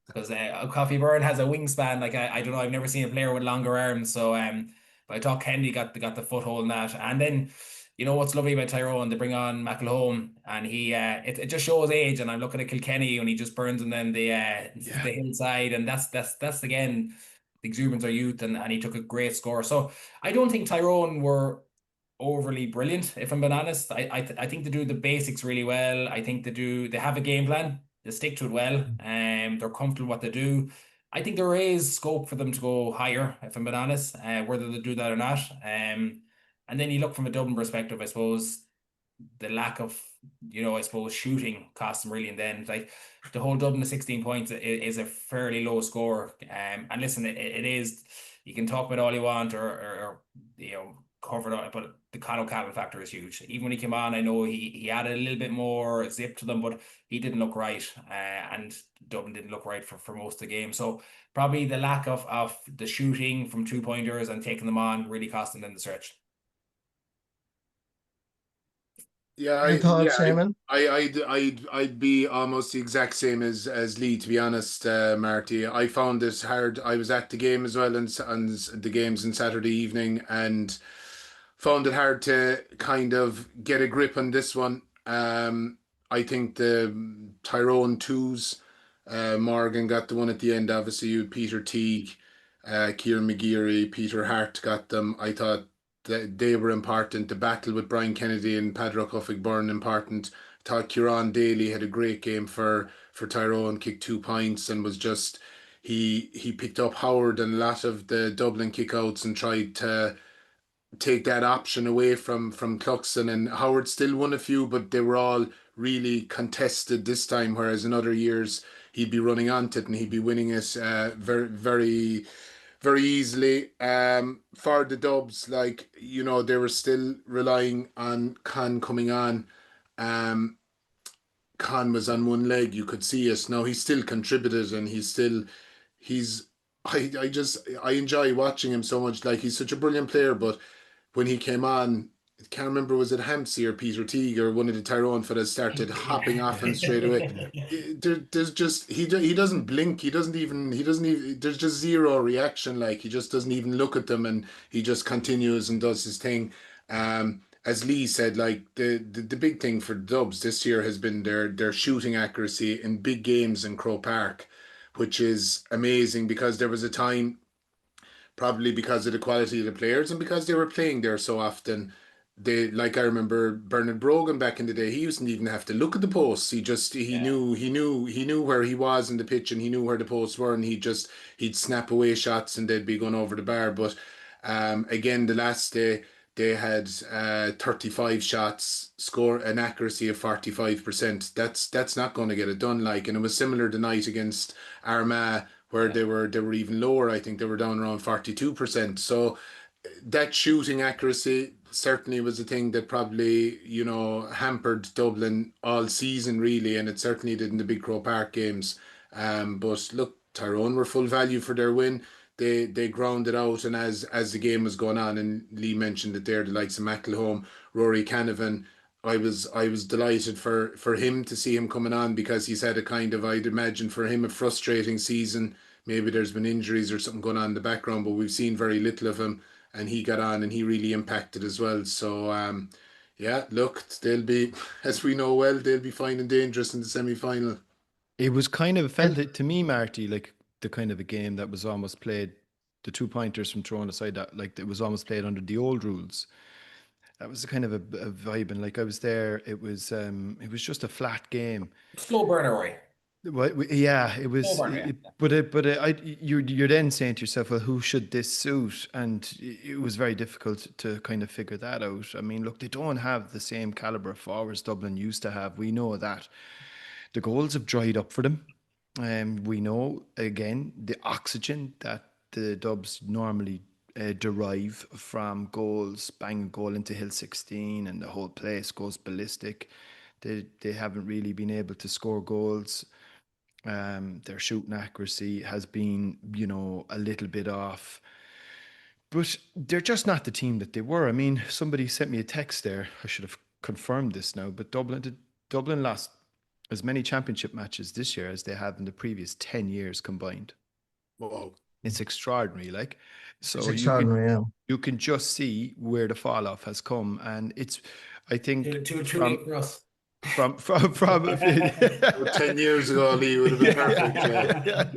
Because Coffey Byrne has a wingspan like I don't know, I've never seen a player with longer arms. So but I thought Kenny got the foothold in that. And then you know what's lovely about Tyrone, they bring on McElhone, and he it just shows age. And I'm looking at Kilkenny when he just burns and then the hillside, and that's again the exuberance of youth, and he took a great score. So I don't think Tyrone were overly brilliant, if I'm being honest. I think they do the basics really well. I think they have a game plan. They stick to it well. They're comfortable what they do. I think there is scope for them to go higher, if I'm being honest, whether they do that or not. And then you look from a Dublin perspective, I suppose the lack of, I suppose shooting costs them really. And then like the whole Dublin to 16 points is a fairly low score. And listen, it is, you can talk about all you want or covered on it, but the Conor Cavan factor is huge. Even when he came on, I know he added a little bit more zip to them, but he didn't look right, and Dublin didn't look right for most of the game. So probably the lack of the shooting from 2-pointers and taking them on really cost them in the stretch. Yeah, I'd be almost the exact same as Lee, to be honest, Marty. I found this hard. I was at the game as well, and the games on Saturday evening, and found it hard to kind of get a grip on this one. I think the Tyrone twos, Morgan got the one at the end. Obviously, you had Peter Teague, Kieran McGeary, Peter Hart got them. I thought that they were important. The battle with Brian Kennedy and Padrock Huffig Byrne important. I thought Kieran Daly had a great game for Tyrone, kicked 2 points, and was just he picked up Howard and a lot of the Dublin kickouts and tried to take that option away from Cluxton, and Howard still won a few, but they were all really contested this time, whereas in other years he'd be running onto it and he'd be winning it very, very, very easily. For the Dubs, they were still relying on Con coming on. Con was on one leg, you could see it. Now he still contributed, and I enjoy watching him so much. Like, he's such a brilliant player, but when he came on, I can't remember, was it Hampsey or Peter Teague or one of the Tyrone fellas started hopping off him straight away. There's just he doesn't blink. He doesn't even. There's just zero reaction. Like, he just doesn't even look at them, and he just continues and does his thing. As Lee said, like the big thing for the Dubs this year has been their shooting accuracy in big games in Croke Park, which is amazing, because there was a time, probably because of the quality of the players and because they were playing there so often. I remember Bernard Brogan back in the day, he didn't even have to look at the posts. He knew where he was in the pitch, and he knew where the posts were, and he'd snap away shots and they'd be going over the bar. But again, the last day they had 35 shots, score an accuracy of 45%. That's not going to get it done. And it was similar tonight against Armagh, where they were even lower. I think they were down around 42%. So that shooting accuracy certainly was a thing that probably, hampered Dublin all season, really, and it certainly did in the big Croke Park games. But look, Tyrone were full value for their win. they ground it out, and as the game was going on, and Lee mentioned it there, the likes of McElhone, Rory Canavan, I was delighted for him to see him coming on, because he's had a kind of, I'd imagine for him, a frustrating season. Maybe there's been injuries or something going on in the background, but we've seen very little of him, and he got on and he really impacted as well. So yeah, look, they'll be, as we know well, they'll be fine and dangerous in the semi-final. It was kind of felt it to me, Marty, like the kind of a game that was almost played, the 2-pointers from throwing aside, that like it was almost played under the old rules. That was a kind of a vibe, and like I was there, it was just a flat game. Slow burner, Rory. Well, yeah, it was. Slow burner, You're then saying to yourself, well, who should this suit? And it was very difficult to kind of figure that out. I mean, look, they don't have the same caliber of forwards Dublin used to have. We know that. The goals have dried up for them. We know, again, the oxygen that the Dubs normally derive from goals, bang a goal into Hill 16 and the whole place goes ballistic. They haven't really been able to score goals. Their shooting accuracy has been, a little bit off. But they're just not the team that they were. I mean, somebody sent me a text there. I should have confirmed this now, but Dublin lost as many championship matches this year as they have in the previous 10 years combined. Whoa. It's extraordinary, like. So It's extraordinary, you can just see where the fall off has come, and it's, I think, Too late for us. from 10 years ago, Lee would have been perfect.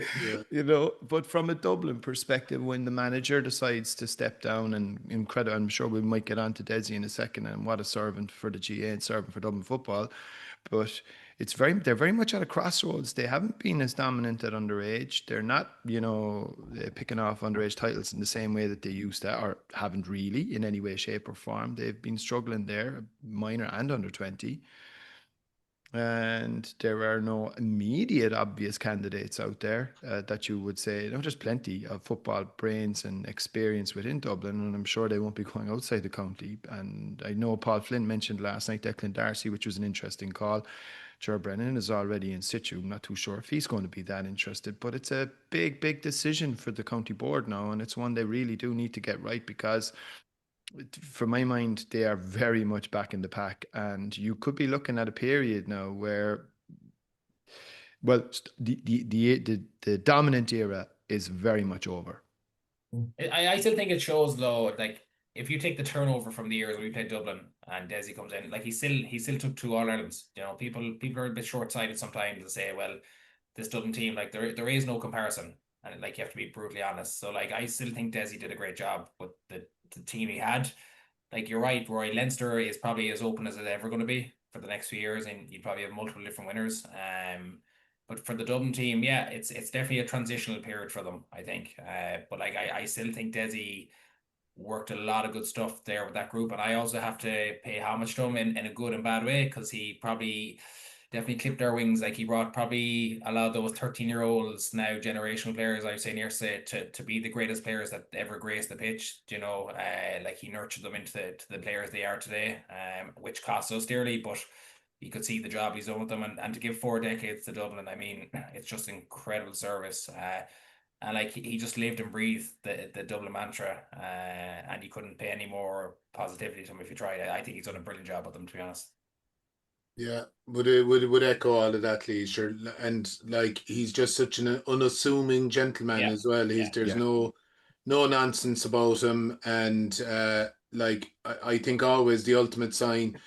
Yeah. But from a Dublin perspective, when the manager decides to step down, and incredible, I'm sure we might get on to Desi in a second, and what a servant for the GA and servant for Dublin football, but they're very much at a crossroads. They haven't been as dominant at underage. They're not, picking off underage titles in the same way that they used to, or haven't really in any way, shape or form. They've been struggling there, minor and under 20. And there are no immediate obvious candidates out there that you would say, there's plenty of football brains and experience within Dublin, and I'm sure they won't be going outside the county. And I know Paul Flynn mentioned last night Declan Darcy, which was an interesting call. Ger Brennan is already in situ. I'm not too sure if he's going to be that interested, but it's a big, big decision for the county board now, and it's one they really do need to get right, because for my mind, they are very much back in the pack, and you could be looking at a period now where, well, the dominant era is very much over. I still think it shows, though, like if you take the turnover from the years we played Dublin and Desi comes in, like he still took 2 All-Irelands. People are a bit short-sighted sometimes and say, well, this Dublin team, like there is no comparison, and like you have to be brutally honest. So like I still think Desi did a great job with the team he had. Like you're right, Rory, Leinster is probably as open as it's ever going to be for the next few years, and you'd probably have multiple different winners. But for the Dublin team, yeah, it's definitely a transitional period for them, I think. But like I still think Desi worked a lot of good stuff there with that group, and I also have to pay homage to him in a good and bad way, because he probably definitely clipped our wings. Like he brought probably a lot of those 13-year-olds, now generational players, I would say, to be the greatest players that ever graced the pitch. Like he nurtured them into the players they are today, which cost us dearly, but you could see the job he's done with them, and to give 4 decades to Dublin, I mean, it's just incredible service. And like he just lived and breathed the Dublin mantra, and you couldn't pay any more positivity to him if you tried. I think he's done a brilliant job with them, to be honest. Yeah, would echo all of that, Lee. Sure, and like he's just such an unassuming gentleman as well. There's no nonsense about him, and like I think always the ultimate sign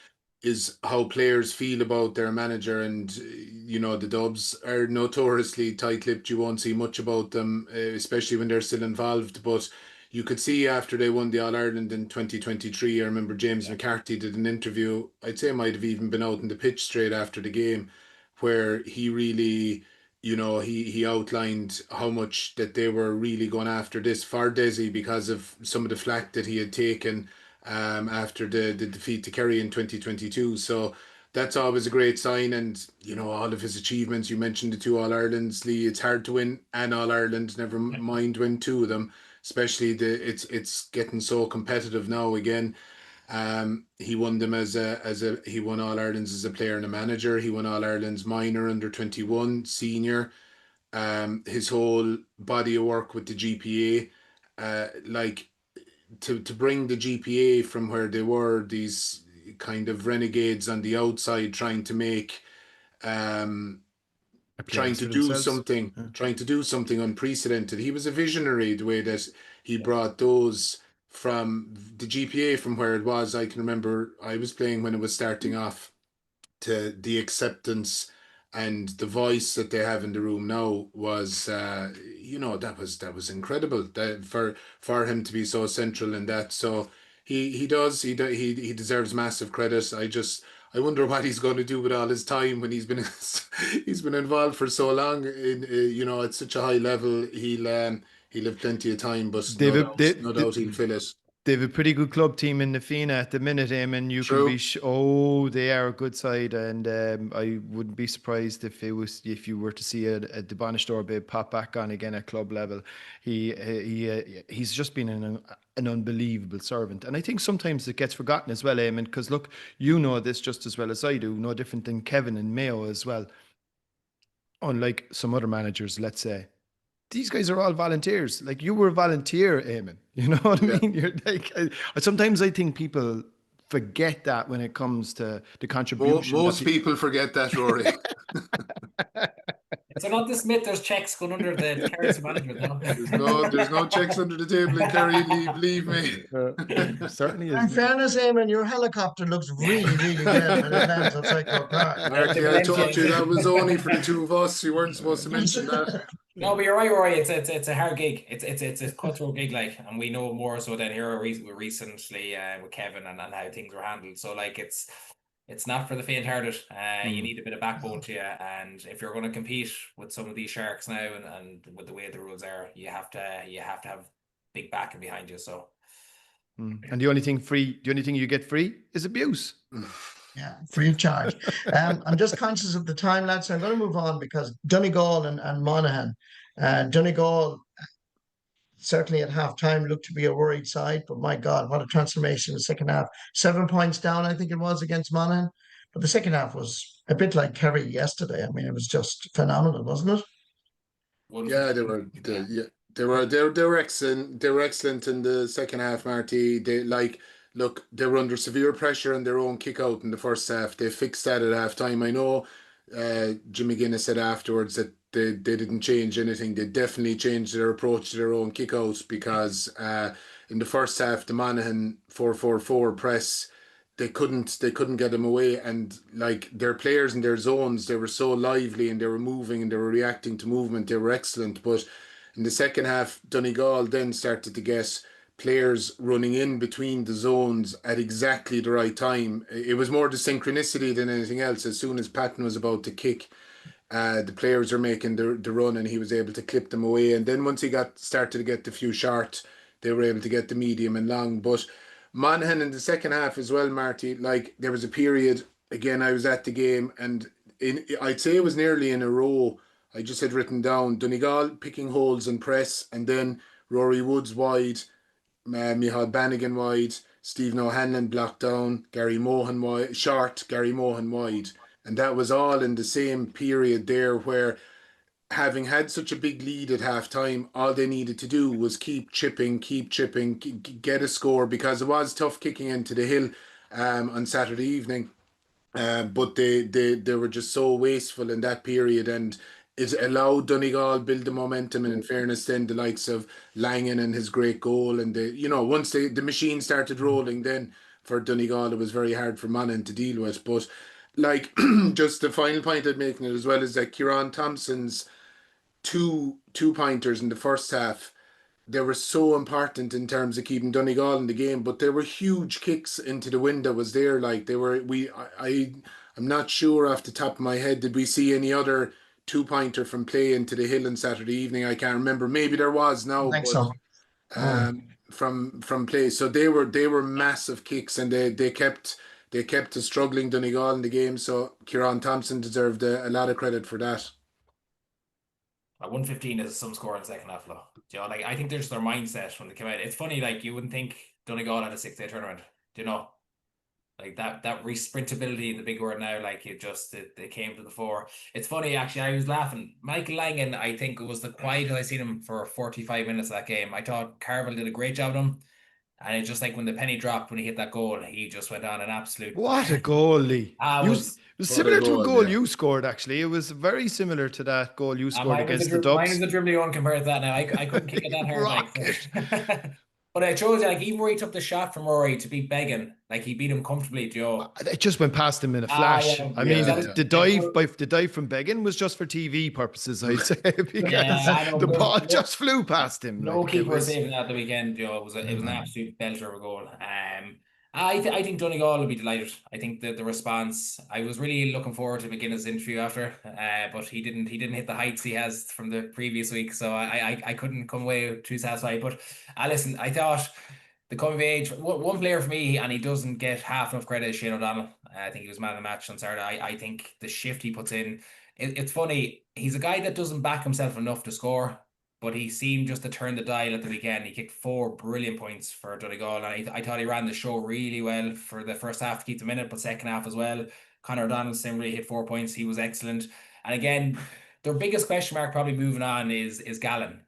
is how players feel about their manager, and the Dubs are notoriously tight-lipped. You won't see much about them, especially when they're still involved, but you could see after they won the All-Ireland in 2023, I remember James McCarthy did an interview, I'd say might have even been out in the pitch straight after the game, where he really, he outlined how much that they were really going after this for Desi because of some of the flack that he had taken after the defeat to Kerry in 2022. So that's always a great sign. And, all of his achievements, you mentioned the 2 All-Irelands, Lee, it's hard to win an All-Ireland, never mind win 2 of them, especially it's getting so competitive now again. He won them he won All-Irelands as a player and a manager. He won All-Ireland's minor, under 21, senior. his whole body of work with the GPA, like to bring the GPA from where they were, these kind of renegades on the outside trying to make trying to do something, unprecedented. He was a visionary the way that he brought those from the GPA from where it was. I can remember I was playing when it was starting off to the acceptance and the voice that they have in the room now was, that was incredible that for him to be so central in that. So he deserves massive credit. I wonder what he's going to do with all his time when he's been he's been involved for so long in at such a high level. He'll have plenty of time, but no doubt he'll fill it. They have a pretty good club team in the Fina at the minute, Éamonn. You True. Can be they are a good side, and I wouldn't be surprised if you were to see a Debonishtor pop back on again at club level. He's just been an unbelievable servant, and I think sometimes it gets forgotten as well, Éamonn, because look, you know this just as well as I do. No different than Kevin and Mayo as well. Unlike some other managers, let's say. These guys are all volunteers. Like, you were a volunteer, Éamonn. You know what I mean? You're like, sometimes I think people forget that when it comes to the contribution. Most people forget that, Rory. So not this myth, there's checks going under the Kerry's management. No? There's no checks under the table in Kerry. Leave me. Certainly is. In fairness, Éamonn, your helicopter looks really, really good when it lands outside Croke Park. Marty, I told you that was only for the two of us. You weren't supposed to mention that. No, but you're right, Rory. It's a hard gig. It's a cutthroat gig, like, and we know more so than here recently with Kevin and how things were handled. So like it's not for the faint-hearted. You need a bit of backbone to you, and if you're going to compete with some of these sharks now, and with the way the rules are, you have to have big backing behind you. So, and the only thing you get free is abuse. Yeah, free of charge. I'm just conscious of the time, lads. So I'm going to move on because Donegal and Monaghan. Donegal certainly at half time looked to be a worried side, but my God, what a transformation in the second half. 7 points down, I think it was, against Monaghan. But the second half was a bit like Kerry yesterday. I mean, it was just phenomenal, wasn't it? Yeah, they were excellent. They were excellent in the second half, Marty. They were under severe pressure on their own kick out in the first half. They fixed that at half time. I know Jimmy Guinness said afterwards that they didn't change anything. They definitely changed their approach to their own kick outs because in the first half, the Monaghan 4-4-4 press, they couldn't get them away, and like their players in their zones, they were so lively and they were moving and they were reacting to movement. They were excellent. But in the second half, Donegal then started to get players running in between the zones at exactly the right time. It was more the synchronicity than anything else. As soon as Patton was about to kick, the players were making the run and he was able to clip them away. And then once he started to get the few short, they were able to get the medium and long. But Monaghan in the second half as well, Marty, like there was a period, again, I was at the game, and I'd say it was nearly in a row. I just had written down Donegal picking holes and press, and then Rory Woods wide, Micheál Bannigan wide, Stephen O'Hanlon blocked down, Gary Mohan wide, short, Gary Mohan wide. And that was all in the same period there where, having had such a big lead at half time, all they needed to do was keep chipping, get a score, because it was tough kicking into the hill on Saturday evening. But they were just so wasteful in that period, and it allowed Donegal build the momentum. And in fairness, then the likes of Langan and his great goal, and once the machine started rolling, then for Donegal it was very hard for Monaghan to deal with. But like, just the final point I'd make in it as well is that Kieran Thompson's two pointers in the first half, they were so important in terms of keeping Donegal in the game. But they were huge kicks into the wind that was there. Like I'm not sure off the top of my head, did we see any other two-pointer from play into the hill on Saturday evening? I can't remember. Maybe there was now. I think so. From play. So they were massive kicks, and they kept a struggling Donegal in the game. So Kieran Thompson deserved a lot of credit for that. 115 is some score in the second half, though. Like, I think there's their mindset when they came out. It's funny, like, you wouldn't think Donegal had a 6-day tournament, Like that sprintability, the big word now, like they came to the fore. It's funny, actually, I was laughing. Michael Langan, I think it was the quietest I seen him for 45 minutes of that game. I thought Carville did a great job of him. And it's just like when the penny dropped, when he hit that goal, he just went on an absolute. What a goal, Lee. It was similar to a goal yeah. you scored, actually. It was very similar to that goal you scored against the Dubs. Mine is a dribbling one compared to that now. I couldn't kick it that hard. Like. But it shows you, like, even where he took the shot from Rory to beat Began, like he beat him comfortably, Joe. It just went past him in a flash. Yeah. I mean, the dive from Began was just for TV purposes, I'd say, because the ball just flew past him. No keeper was saving that the weekend, Joe. It was an absolute belter of a goal. I think Donegal will be delighted. I think that the response, I was really looking forward to McGuinness' interview after, but he didn't hit the heights he has from the previous week, so I couldn't come away too satisfied. But listen, I thought the coming of age, one player for me, and he doesn't get half enough credit, is Shane O'Donnell. I think he was man of the match on Saturday. I think the shift he puts in, it's funny, he's a guy that doesn't back himself enough to score, but he seemed just to turn the dial at the weekend. He kicked 4 brilliant points for Donegal, and I thought he ran the show really well for the first half to keep them in it, but second half as well. Conor O'Donnell similarly hit 4 points. He was excellent. And again, their biggest question mark probably moving on is Gallen.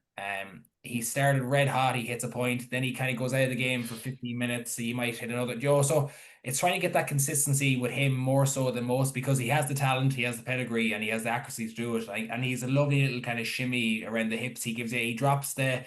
He started red hot. He hits a point, then he kind of goes out of the game for 15 minutes. So he might hit another. Joe, so it's trying to get that consistency with him more so than most, because he has the talent, he has the pedigree, and he has the accuracy to do it. And he's a lovely little kind of shimmy around the hips. He gives it. He drops the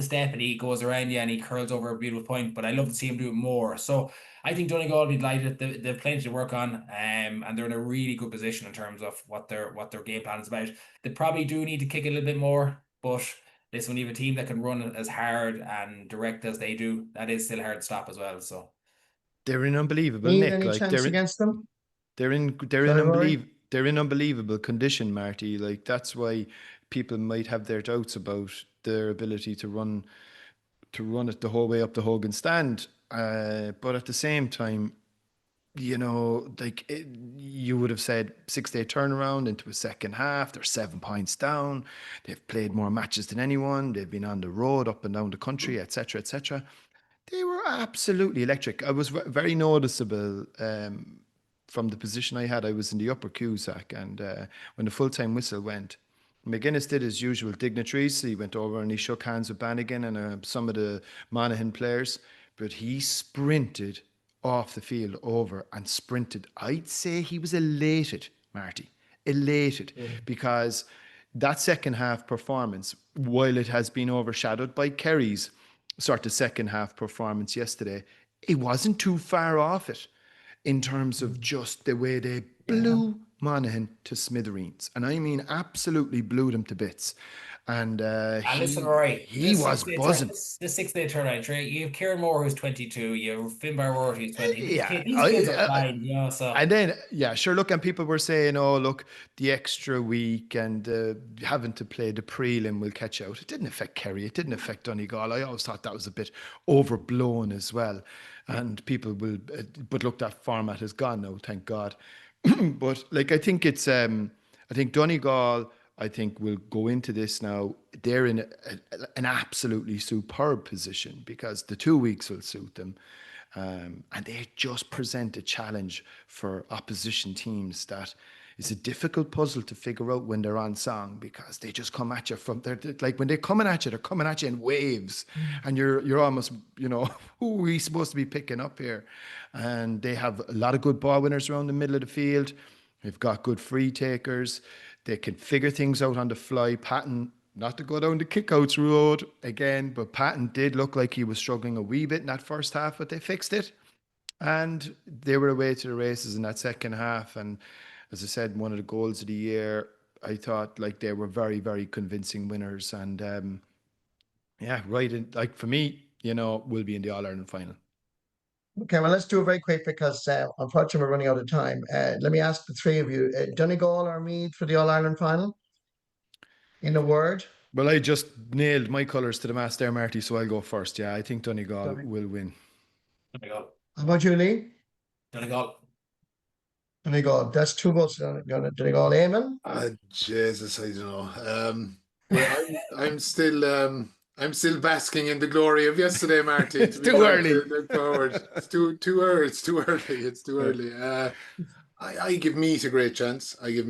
step and he goes around you and he curls over a beautiful point. But I love to see him do it more. So I think Donegal will be delighted. They've plenty to work on, and they're in a really good position in terms of what their game plan is about. They probably do need to kick a little bit more, but listen, when you have a team that can run as hard and direct as they do, that is still hard to stop as well. So they're in unbelievable Need nick. any Like chance against them? They're in unbelievable condition, Marty. Like that's why people might have their doubts about their ability to run it the whole way up the Hogan stand. But at the same time, you know, like you would have said 6-day turnaround into a second half. They're 7 points down. They've played more matches than anyone. They've been on the road up and down the country, etc., etc. They were absolutely electric. I was very noticeable from the position I had. I was in the upper Cusack, and when the full-time whistle went, McGuinness did his usual dignitaries. He went over and he shook hands with Bannigan and some of the Monaghan players, but he sprinted off the field over and sprinted. I'd say he was elated, Marty, because that second half performance, while it has been overshadowed by Kerry's sort of second half performance yesterday, it wasn't too far off it in terms of just the way they blew Monaghan to smithereens. And I mean absolutely blew them to bits. And listen, Rory, he was buzzing. The 6-day turnaround, right? You have Kieran Moore, who's 22. You have Finbar Ward, who's 20. Yeah, these kids are fine, you know. So and then sure. Look, and people were saying, "Oh, look, the extra week and having to play the prelim will catch out." It didn't affect Kerry. It didn't affect Donegal. I always thought that was a bit overblown as well. And people will, but look, that format is gone now. Thank God. But like, I think it's, I think Donegal, I think will go into this now. They're in an absolutely superb position because the 2 weeks will suit them. And they just present a challenge for opposition teams that is a difficult puzzle to figure out when they're on song, because they just come at you from there. Like when they're coming at you in waves, and you're almost, you know, who are we supposed to be picking up here? And they have a lot of good ball winners around the middle of the field. They've got good free takers. They can figure things out on the fly. Patton, not to go down the kickouts road again, but Patton did look like he was struggling a wee bit in that first half, but they fixed it. And they were away to the races in that second half. And as I said, one of the goals of the year, I thought like they were very, very convincing winners. And right in, like for me, you know, we'll be in the All-Ireland final. Okay, well, let's do it very quick because unfortunately we're running out of time. Let me ask the three of you, Donegal or Meath for the All-Ireland final? In a word? Well, I just nailed my colours to the mast there, Marty, so I'll go first. Yeah, I think Donegal will win. Donegal. How about you, Lee? Donegal. Donegal. That's 2 votes. Donegal. Éamonn? Jesus, I don't know. Well, I'm still I'm still basking in the glory of yesterday, Marty. It's too early. Look forward. It's too early. It's too early. I give Meath a great chance. I give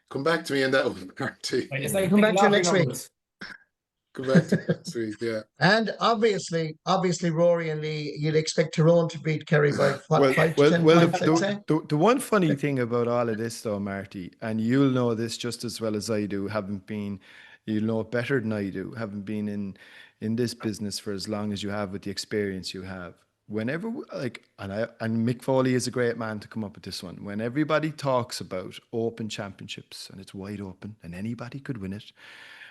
come back to me in that one, Marty. Come back to you next week. Come back to next week, yeah. And obviously, Rory and Lee, you'd expect Tyrone to beat Kerry by 5 to 10 points, I'd say. The one funny thing about all of this, though, Marty, and you'll know this just as well as I do, you'll know it better than I do, having been in this business for as long as you have with the experience you have. Whenever, and Mick Foley is a great man to come up with this one. When everybody talks about open championships and it's wide open and anybody could win it,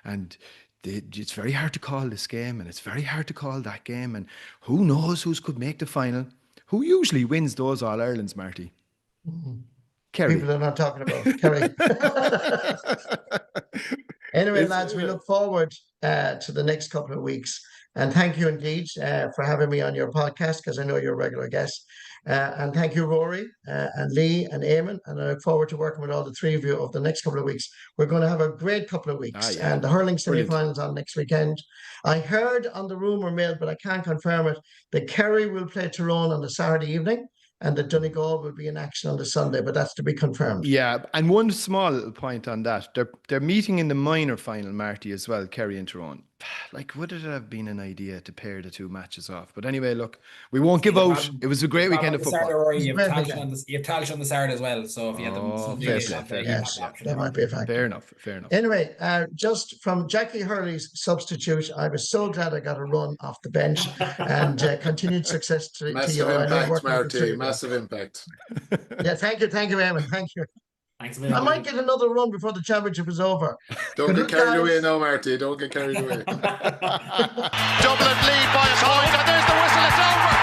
and it's very hard to call this game and it's very hard to call that game, and who knows who could make the final. Who usually wins those All-Irelands, Marty? Kerry. People are not talking about Kerry. Anyway, lads, we look forward to the next couple of weeks. And thank you indeed for having me on your podcast, because I know you're a regular guest. And thank you, Rory and Lee and Éamonn. And I look forward to working with all the three of you over the next couple of weeks. We're going to have a great couple of weeks. And the hurling semi-finals on next weekend. I heard on the rumour mill, but I can't confirm it, that Kerry will play Tyrone on the Saturday evening, and the Donegal will be in action on the Sunday, but that's to be confirmed. Yeah, and one small little point on that. They're meeting in the minor final, Marty, as well, Kerry and Tyrone. Would it have been an idea to pair the two matches off? But anyway, look, we won't give out. It was a great weekend of football. Saturday, you have Talish on the Saturday as well, so if you had them... That might be a factor. Fair enough. Anyway, just from Jackie Hurley's substitute, I was so glad I got a run off the bench, and continued success to you. Massive impact, Marty. Massive impact. Yeah, thank you, Éamonn. Thank you. Thanks, I might get another run before the championship is over. Don't get carried away now, Marty. Don't get carried away. Dublin lead by a point, and there's the whistle. It's over.